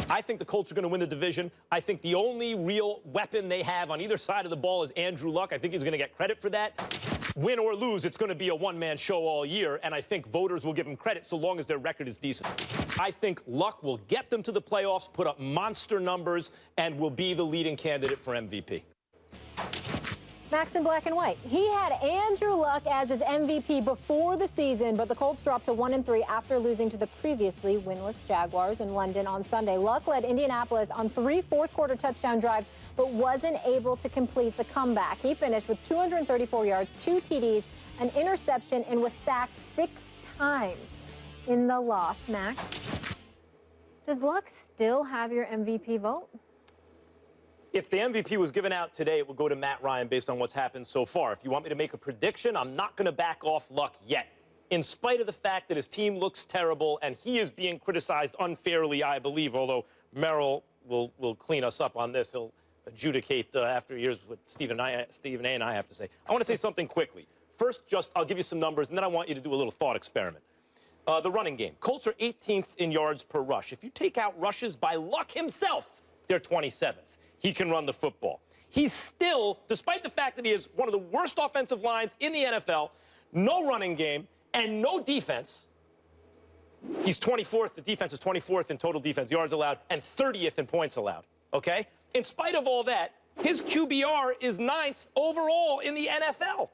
I think the Colts are going to win the division. I think the only real weapon they have on either side of the ball is Andrew Luck. I think he's going to get credit for that. Win or lose, it's going to be a one-man show all year, and I think voters will give him credit so long as their record is decent. I think Luck will get them to the playoffs, put up monster numbers, and will be the leading candidate for MVP. Max in black and white. He had Andrew Luck as his MVP before the season, but the Colts dropped to 1-3 after losing to the previously winless Jaguars in London on Sunday. Luck led Indianapolis on 3 fourth-quarter touchdown drives, but wasn't able to complete the comeback. He finished with 234 yards, 2 TDs, an interception, and was sacked 6 times in the loss. Max, does Luck still have your MVP vote? If the MVP was given out today, it would go to Matt Ryan based on what's happened so far. If you want me to make a prediction, I'm not going to back off Luck yet. In spite of the fact that his team looks terrible and he is being criticized unfairly, I believe, although Merrill will clean us up on this. He'll adjudicate after years what Stephen A. and I have to say. I want to say something quickly. First, I'll give you some numbers, and then I want you to do a little thought experiment. The running game. Colts are 18th in yards per rush. If you take out rushes by Luck himself, they're 27th. He can run the football. He's still, despite the fact that he is one of the worst offensive lines in the NFL, no running game, and no defense. He's 24th. The defense is 24th in total defense yards allowed and 30th in points allowed, okay? In spite of all that, his QBR is 9th overall in the NFL.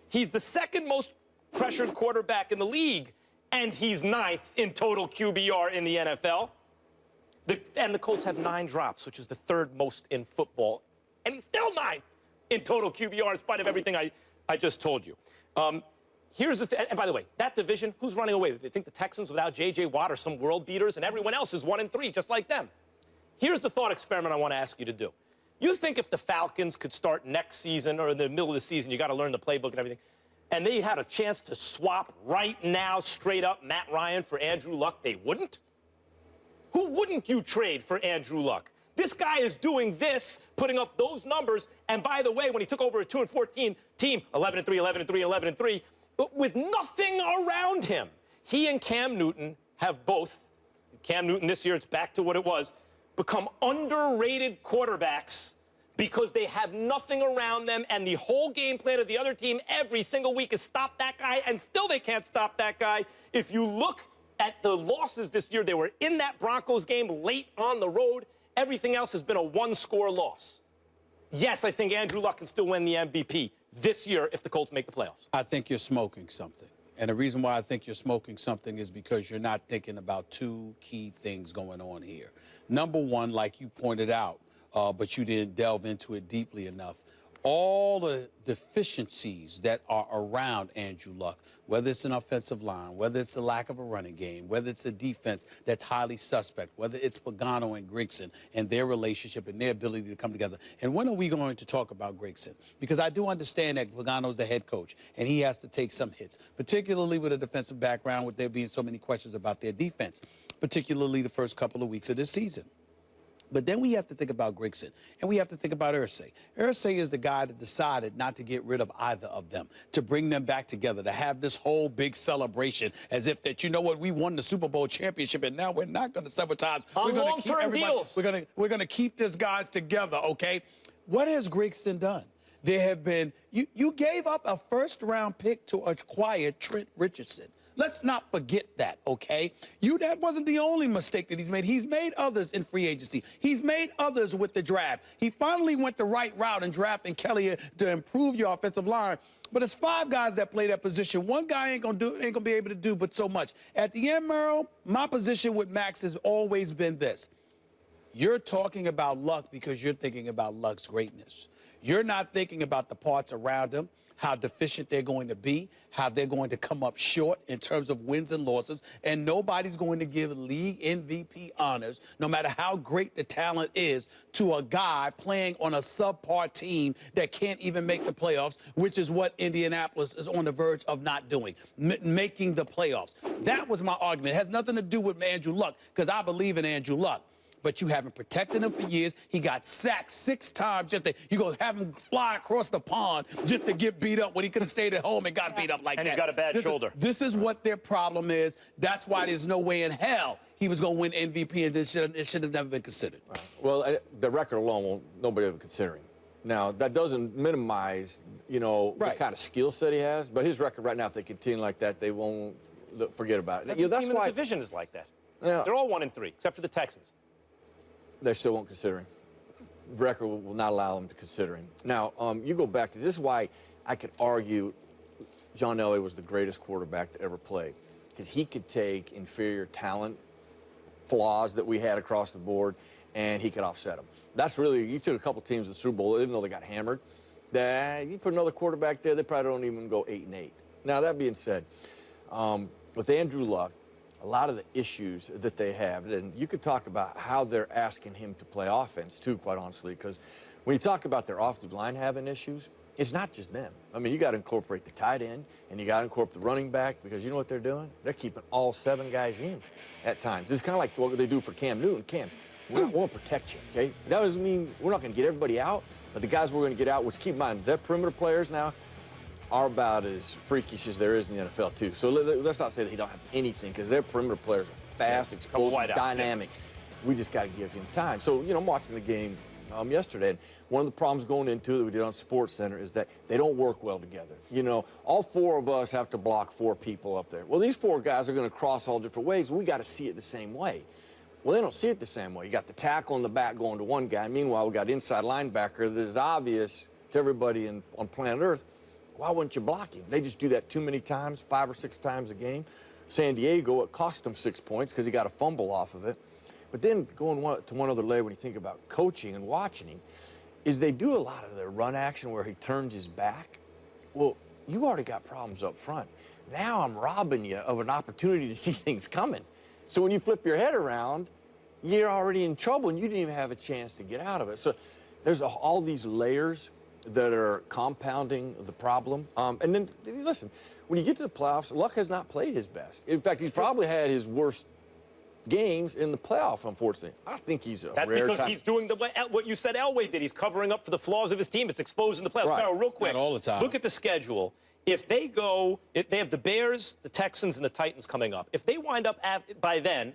He's the second most pressured quarterback in the league, and he's 9th in total QBR in the NFL. And the Colts have 9 drops, which is the 3rd most in football. And he's still 9th in total QBR in spite of everything I just told you. Here's the thing. And by the way, that division, who's running away? They think the Texans without J.J. Watt are some world beaters, and everyone else is 1-3, just like them. Here's the thought experiment I want to ask you to do. You think if the Falcons could start next season or in the middle of the season, you got to learn the playbook and everything, and they had a chance to swap right now straight up Matt Ryan for Andrew Luck, they wouldn't? Who wouldn't you trade for Andrew Luck? This guy is doing this, putting up those numbers, and by the way, when he took over a 2-14 team, 11-3, 11-3, 11-3, with nothing around him, he and Cam Newton have both, Cam Newton this year, it's back to what it was, become underrated quarterbacks because they have nothing around them, and the whole game plan of the other team every single week is stop that guy, and still they can't stop that guy. If you look at the losses this year, they were in that Broncos game late on the road. Everything else has been a 1-score loss. Yes, I think Andrew Luck can still win the MVP this year if the Colts make the playoffs. I think you're smoking something. And the reason why I think you're smoking something is because you're not thinking about 2 key things going on here. Number one, like you pointed out, but you didn't delve into it deeply enough, all the deficiencies that are around Andrew Luck, whether it's an offensive line, whether it's the lack of a running game, whether it's a defense that's highly suspect, whether it's Pagano and Grigson and their relationship and their ability to come together. And when are we going to talk about Grigson? Because I do understand that Pagano's the head coach, and he has to take some hits, particularly with a defensive background, with there being so many questions about their defense, particularly the first couple of weeks of this season. But then we have to think about Grigson, and we have to think about Irsay. Irsay is the guy that decided not to get rid of either of them, to bring them back together, to have this whole big celebration as if that, you know what, we won the Super Bowl championship, and now we're not going to sabotage. We're going to keep everybody. We're going to keep these guys together, okay? What has Grigson done? There have been, you gave up a first-round pick to acquire Trent Richardson. Let's not forget that, okay? That wasn't the only mistake that he's made. He's made others in free agency. He's made others with the draft. He finally went the right route in drafting Kelly to improve your offensive line. But it's 5 guys that play that position. One guy ain't gonna be able to do but so much. At the end, Merrill, my position with Max has always been this. You're talking about Luck because you're thinking about Luck's greatness. You're not thinking about the parts around him, how deficient they're going to be, how they're going to come up short in terms of wins and losses, and nobody's going to give league MVP honors, no matter how great the talent is, to a guy playing on a subpar team that can't even make the playoffs, which is what Indianapolis is on the verge of not doing, making the playoffs. That was my argument. It has nothing to do with Andrew Luck, because I believe in Andrew Luck. but you haven't protected him for years. He got sacked 6 times just to, you go have him fly across the pond just to get beat up when he could have stayed at home and got beat up like that. And he's got a bad shoulder. This is what their problem is. That's why there's no way in hell he was going to win MVP, and it should have never been considered. Well, the record alone, nobody ever considering. Now, that doesn't minimize, the kind of skill set he has, but his record right now, if they continue like that, they won't forget about it. Every team in the division is like that. Yeah. They're all 1-3, except for the Texans. They still won't consider him. The record will not allow them to consider him. Now, you go back to this is why I could argue John Elway was the greatest quarterback to ever play, because he could take inferior talent, flaws that we had across the board, and he could offset them. That's really, you took a couple teams to the Super Bowl, even though they got hammered, that you put another quarterback there, they probably don't even go 8-8. Now, that being said, with Andrew Luck, a lot of the issues that they have, and you could talk about how they're asking him to play offense, too, quite honestly, because when you talk about their offensive line having issues, it's not just them. I mean, you got to incorporate the tight end, and you got to incorporate the running back, because you know what they're doing? They're keeping all 7 guys in at times. It's kind of like what they do for Cam Newton. Cam, we want to protect you, okay? That doesn't mean we're not going to get everybody out, but the guys we're going to get out, which keep in mind, their perimeter players now are about as freakish as there is in the NFL, too. So let's not say that he don't have anything, because their perimeter players are fast, explosive, dynamic. We just got to give him time. So, I'm watching the game yesterday, and one of the problems going into it that we did on SportsCenter is that they don't work well together. All 4 of us have to block 4 people up there. Well, these 4 guys are going to cross all different ways. We got to see it the same way. Well, they don't see it the same way. You got the tackle in the back going to one guy. Meanwhile, we got inside linebacker that is obvious to everybody on planet Earth. Why wouldn't you block him? They just do that too many times, 5 or 6 times a game. San Diego, it cost them 6 points because he got a fumble off of it. But then going to one other layer when you think about coaching and watching him, is they do a lot of their run action where he turns his back. Well, you already got problems up front. Now I'm robbing you of an opportunity to see things coming. So when you flip your head around, you're already in trouble, and you didn't even have a chance to get out of it. So there's all these layers that are compounding the problem. And then, listen, when you get to the playoffs, Luck has not played his best. In fact, he's probably had his worst games in the playoff, unfortunately. I think he's a That's rare because type. he's doing what you said Elway did. He's covering up for the flaws of his team. It's exposing the playoffs. Right. Now, real quick, Not all the time. look at the schedule. If they have the Bears, the Texans, and the Titans coming up. If they wind up by then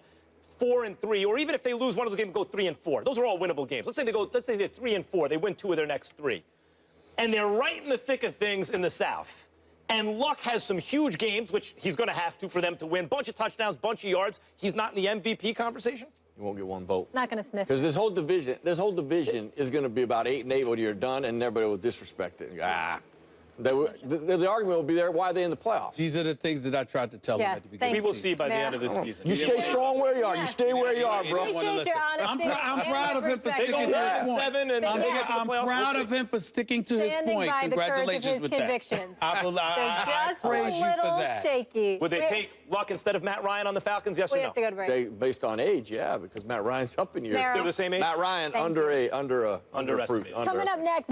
4-3, or even if they lose one of those games and go 3-4, those are all winnable games. Let's say they're 3-4, they win 2 of their next 3, and they're right in the thick of things in the South. And Luck has some huge games, which he's going to have to for them to win. Bunch of touchdowns, bunch of yards. He's not in the MVP conversation. You won't get 1 vote. Not going to sniff. Because this whole division is going to be about 8-8 when you're done, and everybody will disrespect it. The argument will be there. Why are they in the playoffs? These are the things that I tried to tell them at the beginning. We will see by the end of this season. You stay strong where you are. You stay where you are, bro. Appreciate your honesty. I'm proud of him for sticking to They his go point. 7 and they get to the I'm playoffs. proud of him for sticking to his Standing point. by the courage of Congratulations his with convictions. that. I Just a praise you for little that. shaky. Would they take Luck instead of Matt Ryan on the Falcons? Yes We or have to no? go to break. Based on age, yeah, because Matt Ryan's up in years. They're the same age? Matt Ryan Underestimated. Coming up next.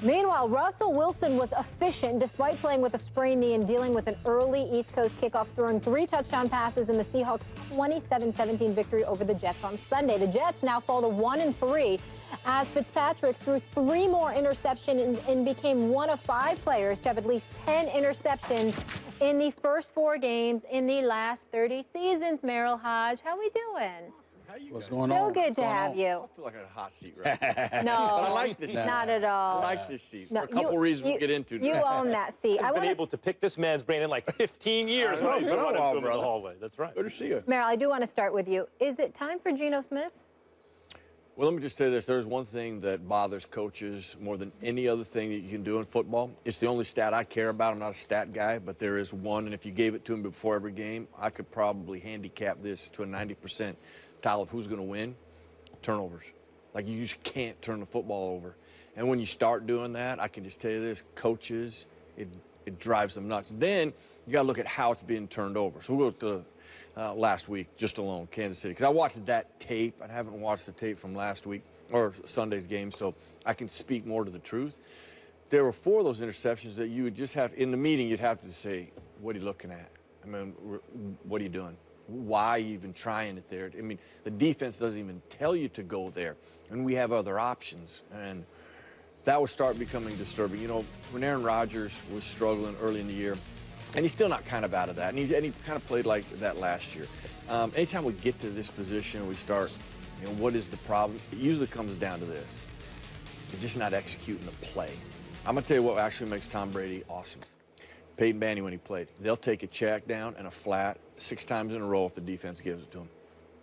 Meanwhile, Russell Wilson was efficient despite playing with a sprained knee and dealing with an early East Coast kickoff, throwing 3 touchdown passes in the Seahawks' 27-17 victory over the Jets on Sunday. The Jets now fall to 1-3 as Fitzpatrick threw 3 more interceptions and became one of 5 players to have at least 10 interceptions in the first 4 games in the last 30 seasons. Merrill Hodge, how we doing? What's going So on? good to have you. I feel like I'm in a hot seat right now. No, But I like this seat. not at all. I like this seat No, for a couple reasons we'll get into. You own that seat. I've been able to pick this man's brain in like 15 years when I used to run into him in the hallway. That's right. Good to see you. Merrill, I do want to start with you. Is it time for Geno Smith? Well, let me just say this. There's one thing that bothers coaches more than any other thing that you can do in football. It's the only stat I care about. I'm not a stat guy, but there is one, and if you gave it to him before every game, I could probably handicap this to a 90% tile of who's going to win. Turnovers. Like, you just can't turn the football over. And when you start doing that, I can just tell you this, coaches, it drives them nuts. Then you got to look at how it's being turned over. So we'll go to last week, just alone, Kansas City. Because I watched that tape. I haven't watched the tape from last week or Sunday's game, so I can speak more to the truth. There were 4 of those interceptions that you would just have, in the meeting, you'd have to say, what are you looking at? I mean, what are you doing? why even trying it there? I mean, the defense doesn't even tell you to go there, and we have other options. And that would start becoming disturbing. You know, when Aaron Rodgers was struggling early in the year, and he's still not kind of out of that, and he kind of played like that last year. Anytime we get to this position, we start, you know, what is the problem? It usually comes down to this. You're just not executing the play. I'm going to tell you what actually makes Tom Brady awesome. Peyton Manning, when he played, they'll take a check down and a flat 6 times in a row if the defense gives it to them.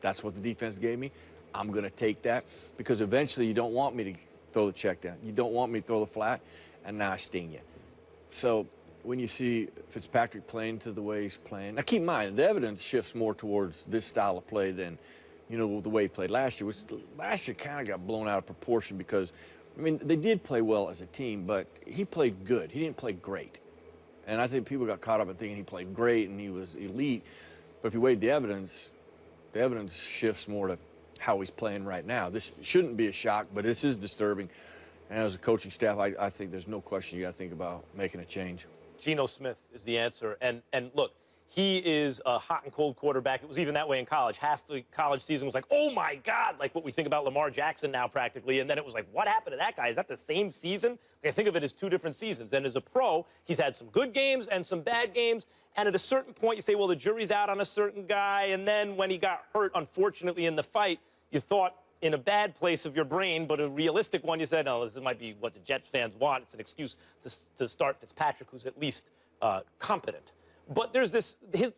That's what the defense gave me. I'm going to take that because eventually you don't want me to throw the check down. You don't want me to throw the flat, and now I sting you. So when you see Fitzpatrick playing to the way he's playing, now keep in mind, the evidence shifts more towards this style of play than, you know, the way he played last year, which last year kind of got blown out of proportion because, I mean, they did play well as a team, but he played good. He didn't play great. And I think people got caught up in thinking he played great and he was elite. But if you weigh the evidence shifts more to how he's playing right now. This shouldn't be a shock, but this is disturbing. And as a coaching staff, I think there's no question you got to think about making a change. Geno Smith is the answer. And look, he is a hot and cold quarterback. It was even that way in college. Half the college season was like, oh, my God, like what we think about Lamar Jackson now practically. And then it was like, what happened to that guy? Is that the same season? I think of it as 2 different seasons. And as a pro, he's had some good games and some bad games. And at a certain point, you say, well, the jury's out on a certain guy. And then when he got hurt, unfortunately, in the fight, you thought in a bad place of your brain, but a realistic one, you said, no, this might be what the Jets fans want. It's an excuse to start Fitzpatrick, who's at least competent. But there's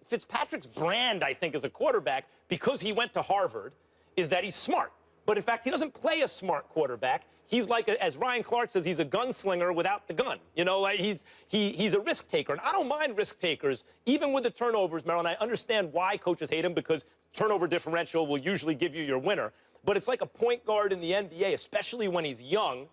Fitzpatrick's brand, I think, as a quarterback, because he went to Harvard, is that he's smart. But in fact, he doesn't play a smart quarterback. He's like, as Ryan Clark says, he's a gunslinger without the gun. You know, like he's a risk taker. And I don't mind risk takers, even with the turnovers, Maryland. I understand why coaches hate him, because turnover differential will usually give you your winner. But it's like a point guard in the NBA, especially when he's young.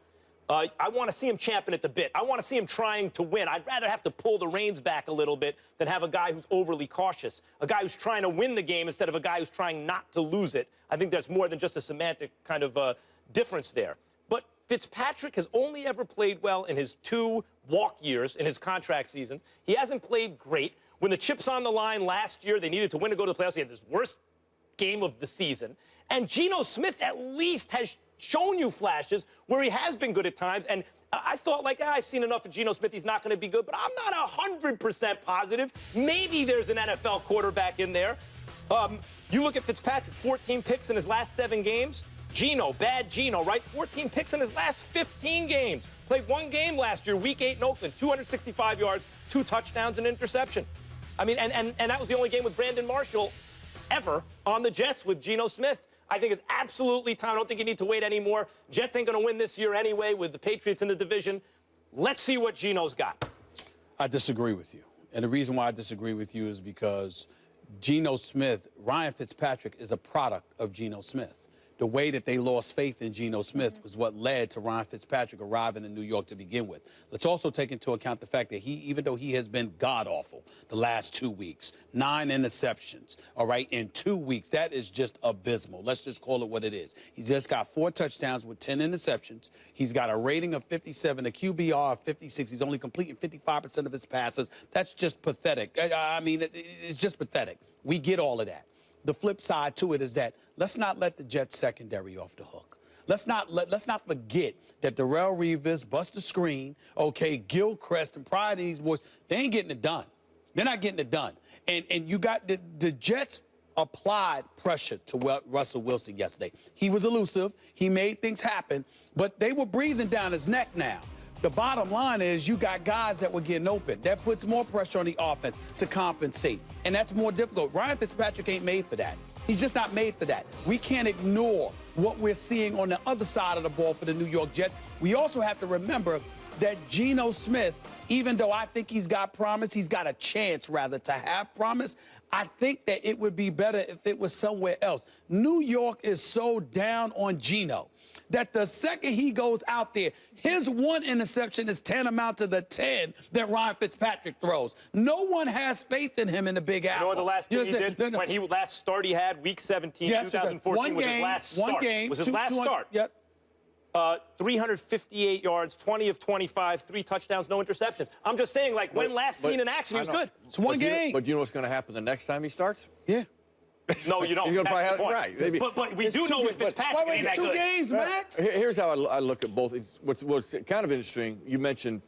I want to see him champing at the bit. I want to see him trying to win. I'd rather have to pull the reins back a little bit than have a guy who's overly cautious, a guy who's trying to win the game instead of a guy who's trying not to lose it. I think there's more than just a semantic kind of difference there. But Fitzpatrick has only ever played well in his 2 walk years in his contract seasons. He hasn't played great. When the chip's on the line last year, they needed to win to go to the playoffs. He had his worst game of the season. And Geno Smith at least has shown you flashes where he has been good at times. And I thought, like, I've seen enough of Geno Smith. He's not going to be good. But I'm not 100% positive. Maybe there's an NFL quarterback in there. You look at Fitzpatrick, 14 picks in his last 7 games. Geno, bad Geno, right? 14 picks in his last 15 games. Played 1 game last year, Week 8 in Oakland, 265 yards, 2 touchdowns, and interception. I mean, and that was the only game with Brandon Marshall ever on the Jets with Geno Smith. I think it's absolutely time. I don't think you need to wait anymore. Jets ain't going to win this year anyway with the Patriots in the division. Let's see what Geno's got. I disagree with you. And the reason why I disagree with you is because Geno Smith, Ryan Fitzpatrick is a product of Geno Smith. The way that they lost faith in Geno Smith was what led to Ryan Fitzpatrick arriving in New York to begin with. Let's also take into account the fact that even though he has been god-awful the last 2 weeks, 9 interceptions, all right, in 2 weeks, that is just abysmal. Let's just call it what it is. He's just got 4 touchdowns with 10 interceptions. He's got a rating of 57, a QBR of 56. He's only completing 55% of his passes. That's just pathetic. I mean, it's just pathetic. We get all of that. The flip side to it is that let's not let the Jets secondary off the hook. Let's not forget that Darrelle Revis, Buster Screen, okay, Gilchrist, and prior to these boys, they ain't getting it done. They're not getting it done. And you got the Jets applied pressure to Russell Wilson yesterday. He was elusive. He made things happen, but they were breathing down his neck now. The bottom line is you got guys that were getting open. That puts more pressure on the offense to compensate, and that's more difficult. Ryan Fitzpatrick ain't made for that. He's just not made for that. We can't ignore what we're seeing on the other side of the ball for the New York Jets. We also have to remember that Geno Smith, even though I think he's got promise, he's got a chance, rather, to have promise, I think that it would be better if it was somewhere else. New York is so down on Geno that the second he goes out there, his 1 interception is tantamount to the 10 that Ryan Fitzpatrick throws. No one has faith in him in the Big Apple. You know what the last thing he did? No. When he last start he had, Week 17, yes, 2014, was his last start. One game, was his last start. Yep. 358 yards, 20 of 25, 3 touchdowns, no interceptions. I'm just saying, like, when last seen in action, he was good. It's one game. But you know what's going to happen the next time he starts? Yeah. No, you don't. He's going to That's probably the have point. right. But we do know with Fitzpatrick, Wait, he's that it's 2 good. games, Max. Here's how I look at both. What's kind of interesting, you mentioned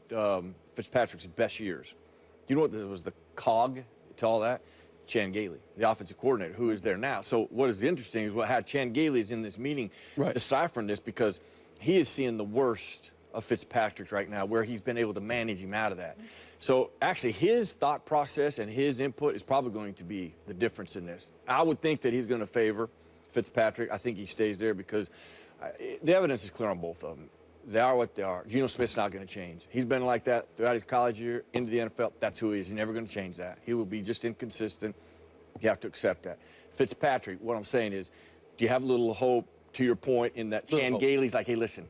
Fitzpatrick's best years. Do you know what was the cog to all that? Chan Gailey, the offensive coordinator, who is there now. So what is interesting is how Chan Gailey is in this meeting deciphering this, because he is seeing the worst of Fitzpatrick right now, where he's been able to manage him out of that. So actually his thought process and his input is probably going to be the difference in this. I would think that he's going to favor Fitzpatrick. I think he stays there because the evidence is clear on both of them. They are what they are. Geno Smith's not going to change. He's been like that throughout his college year, into the NFL. That's who he is. He's never going to change that. He will be just inconsistent. You have to accept that. Fitzpatrick, what I'm saying is, do you have a little hope, to your point, in that Chan Gailey's like, hey, listen,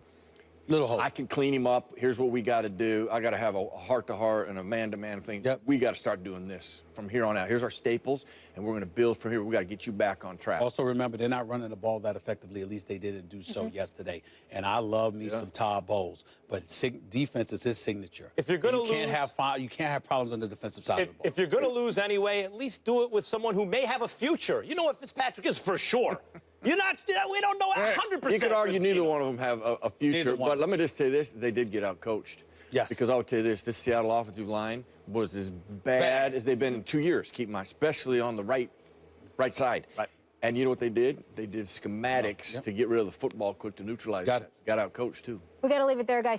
Little hope. I can clean him up. Here's what we got to do. I got to have a heart-to-heart and a man-to-man thing. Yep. We got to start doing this from here on out. Here's our staples, and we're going to build from here. We got to get you back on track. Also, remember, they're not running the ball that effectively. At least they didn't do so yesterday. And I love me some Todd Bowles, but defense is his signature. If you're gonna you can't have problems on the defensive side of the ball. If you're going to lose anyway, at least do it with someone who may have a future. You know what Fitzpatrick is for sure. We don't know 100%. You could argue neither one of them have a future, but let me just say this: they did get out coached. Yeah. Because I would tell you this: Seattle offensive line was as bad as they've been in 2 years. Keep in mind, especially on the right side. Right. And you know what they did? They did schematics to get rid of the football quick to neutralize Got it. it. Got out coached too. We got to leave it there, guys.